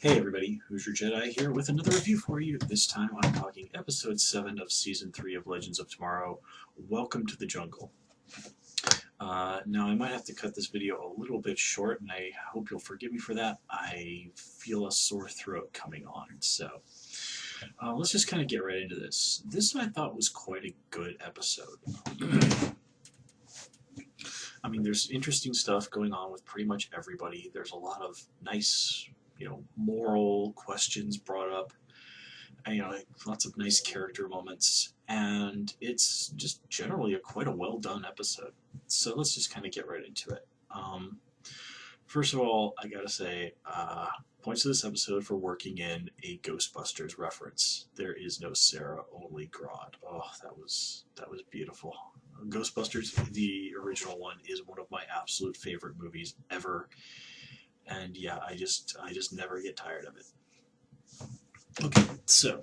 Hey everybody, Hoosier Jedi here with another review for you. This time I'm talking episode 7 of season 3 of Legends of Tomorrow, Welcome to the Jungle. Now I might have to cut this video a little bit short and I hope you'll forgive me for that. I feel a sore throat coming on, so let's just kind of get right into this. This I thought was quite a good episode. I mean, there's interesting stuff going on with pretty much everybody. There's a lot of nice, moral questions brought up, and, lots of nice character moments, and it's just generally quite a well done episode. So let's just kind of get right into it. First of all, I gotta say, points to this episode for working in a Ghostbusters reference. There is no Sarah, only Grodd. Oh, that was beautiful. Ghostbusters, the original one, is one of my absolute favorite movies ever, and yeah, I just never get tired of it. Okay, so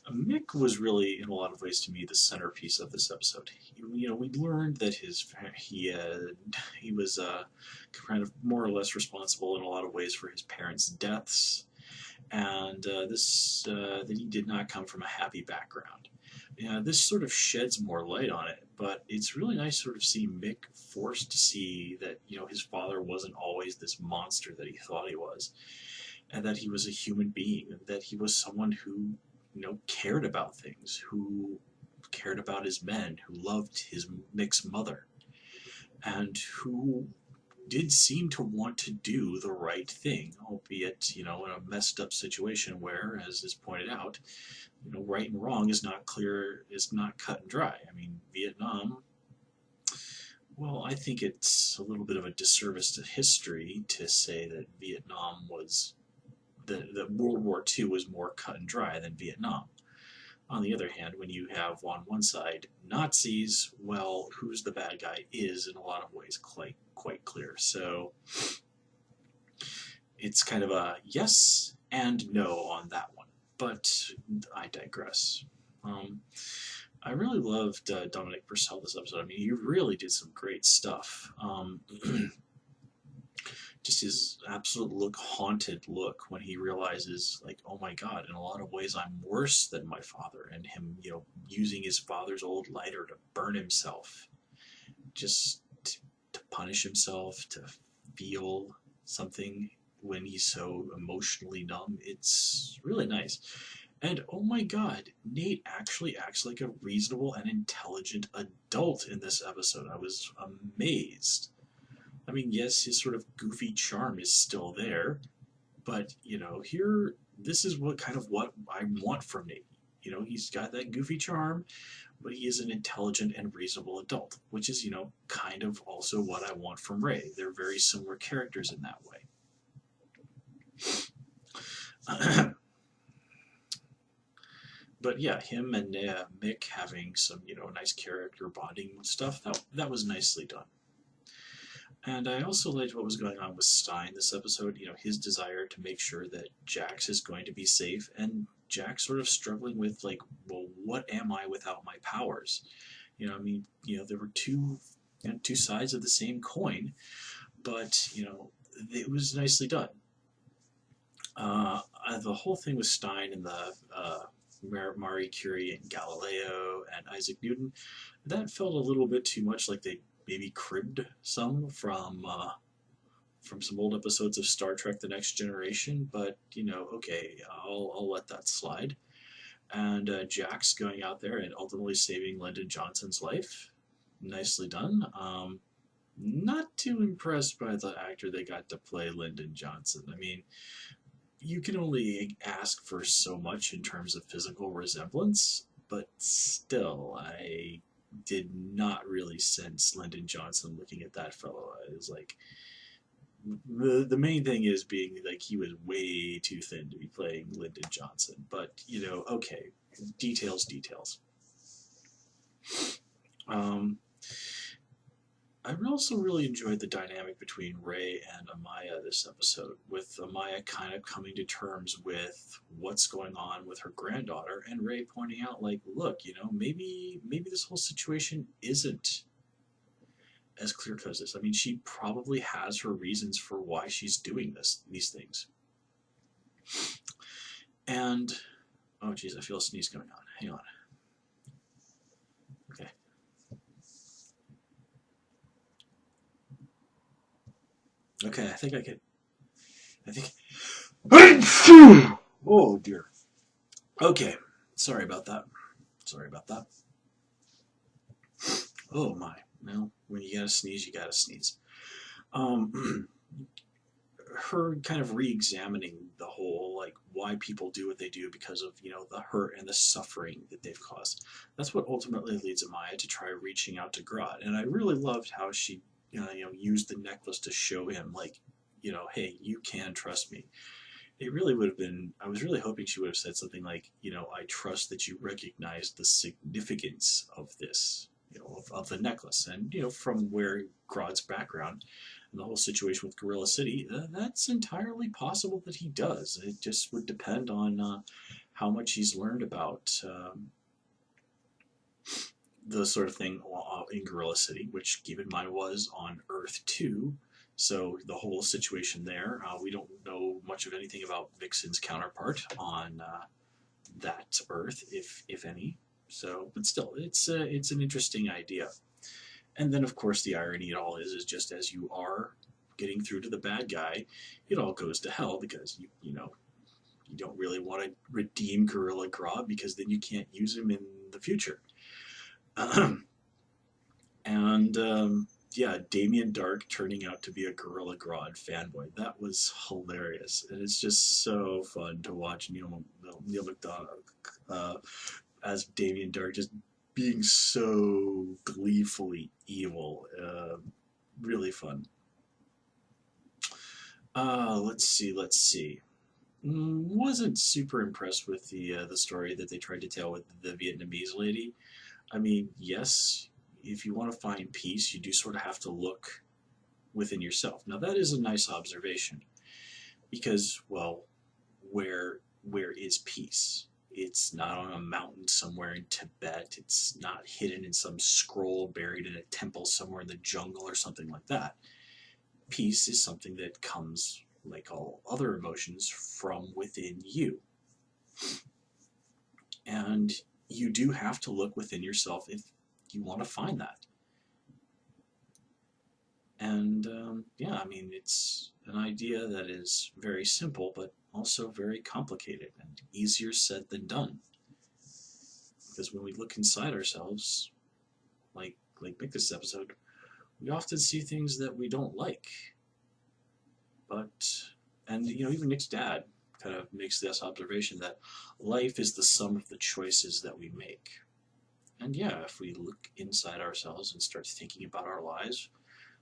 Mick was really, in a lot of ways, to me, the centerpiece of this episode. We learned that he was kind of more or less responsible in a lot of ways for his parents' deaths, and that he did not come from a happy background. This sort of sheds more light on it, but it's really nice to sort of see Mick forced to see that his father wasn't always this monster that he thought he was, and that he was a human being, and that he was someone who cared about things, who cared about his men, who loved Mick's mother, and who did seem to want to do the right thing, albeit in a messed up situation where, as is pointed out, right and wrong is not clear, is not cut and dry. I mean, Vietnam, well, I think it's a little bit of a disservice to history to say that Vietnam was, that World War II was more cut and dry than Vietnam. On the other hand, when you have on one side Nazis, well, who's the bad guy is in a lot of ways quite clear. So it's kind of a yes and no on that one. But I digress. I really loved Dominic Purcell this episode. I mean, he really did some great stuff. Just his absolute haunted look when he realizes, like, oh my God, in a lot of ways I'm worse than my father, and him, using his father's old lighter to burn himself, just to punish himself, to feel something when he's so emotionally numb. It's really nice. And oh my God, Nate actually acts like a reasonable and intelligent adult in this episode. I was amazed. I mean, yes, his sort of goofy charm is still there, but here, this is what I want from Nate. He's got that goofy charm, but he is an intelligent and reasonable adult, which is, kind of also what I want from Ray. They're very similar characters in that way. But yeah, him and Mick having some, nice character bonding stuff, that was nicely done. And I also liked what was going on with Stein this episode, his desire to make sure that Jax is going to be safe, and Jax sort of struggling with, like, well, what am I without my powers? I mean, there were two sides of the same coin, but, it was nicely done. The whole thing with Stein and the Marie Curie and Galileo and Isaac Newton, that felt a little bit too much like they maybe cribbed some from some old episodes of Star Trek: The Next Generation, but okay, I'll let that slide. And Jax going out there and ultimately saving Lyndon Johnson's life, nicely done. Not too impressed by the actor they got to play Lyndon Johnson. I mean, you can only ask for so much in terms of physical resemblance, but still, I did not really sense Lyndon Johnson looking at that fellow. It was like, the main thing is being like he was way too thin to be playing Lyndon Johnson, but okay, details. I also really enjoyed the dynamic between Ray and Amaya this episode, with Amaya kind of coming to terms with what's going on with her granddaughter, and Ray pointing out, like, look, maybe this whole situation isn't as clear cut as this. I mean, she probably has her reasons for why she's doing these things. And oh geez, I feel a sneeze coming on. Hang on. Okay. Okay, I think I could. I think. Oh dear. Okay, sorry about that. Sorry about that. Oh my. Well, when you gotta sneeze, you gotta sneeze. Um, her kind of re-examining the whole like why people do what they do because of the hurt and the suffering that they've caused. That's what ultimately leads Amaya to try reaching out to Grodd. And I really loved how she used the necklace to show him like hey, you can trust me. It really would have been, I was really hoping she would have said something like, I trust that you recognize the significance of this, of the necklace. And, from where Grodd's background and the whole situation with Gorilla City, that's entirely possible that he does. It just would depend on how much he's learned about the sort of thing in Gorilla City, which, keep in mind, was on Earth 2. So the whole situation there, we don't know much of anything about Vixen's counterpart on that Earth, if any. So, but still, it's an interesting idea. And then, of course, the irony of it all is just as you are getting through to the bad guy, it all goes to hell because you don't really want to redeem Gorilla Grodd because then you can't use him in the future. And yeah, Damien Dark turning out to be a Gorilla Grodd fanboy. That was hilarious. And it's just so fun to watch Neil McDonough as Damien Dark just being so gleefully evil. Really fun. Let's see. Wasn't super impressed with the story that they tried to tell with the Vietnamese lady. I mean, yes, if you want to find peace, you do sort of have to look within yourself. Now, that is a nice observation because, well, where is peace? It's not on a mountain somewhere in Tibet. It's not hidden in some scroll buried in a temple somewhere in the jungle or something like that. Peace is something that comes, like all other emotions, from within you. And you do have to look within yourself if you want to find that. And yeah, I mean, it's an idea that is very simple, but also very complicated and easier said than done. Because when we look inside ourselves, like this episode, we often see things that we don't like. But, and even Nick's dad kind of makes this observation that life is the sum of the choices that we make. And yeah, if we look inside ourselves and start thinking about our lives,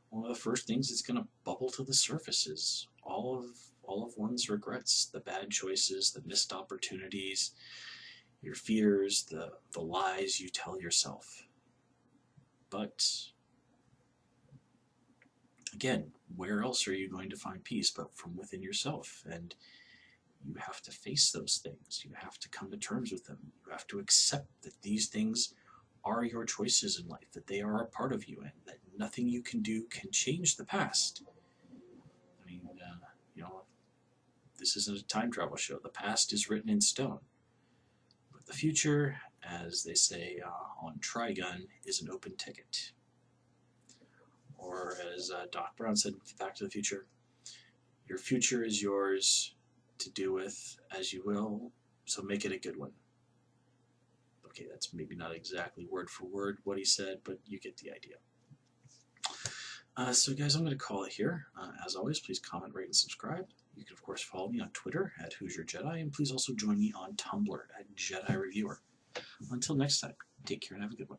one of the first things that's going to bubble to the surface is all of one's regrets, the bad choices, the missed opportunities, your fears, the lies you tell yourself. But again, where else are you going to find peace but from within yourself? And you have to face those things. You have to come to terms with them. You have to accept that these things are your choices in life, that they are a part of you, and that nothing you can do can change the past. I mean, this isn't a time travel show. The past is written in stone. But the future, as they say on Trigun, is an open ticket. Or as Doc Brown said with Back to the Future, your future is yours to do with as you will, so make it a good one. Okay, that's maybe not exactly word for word what he said, but you get the idea. So guys, I'm going to call it here. As always, please comment, rate, and subscribe. You can, of course, follow me on Twitter at Who's Your Jedi, and please also join me on Tumblr at Jedi Reviewer. Until next time, take care and have a good one.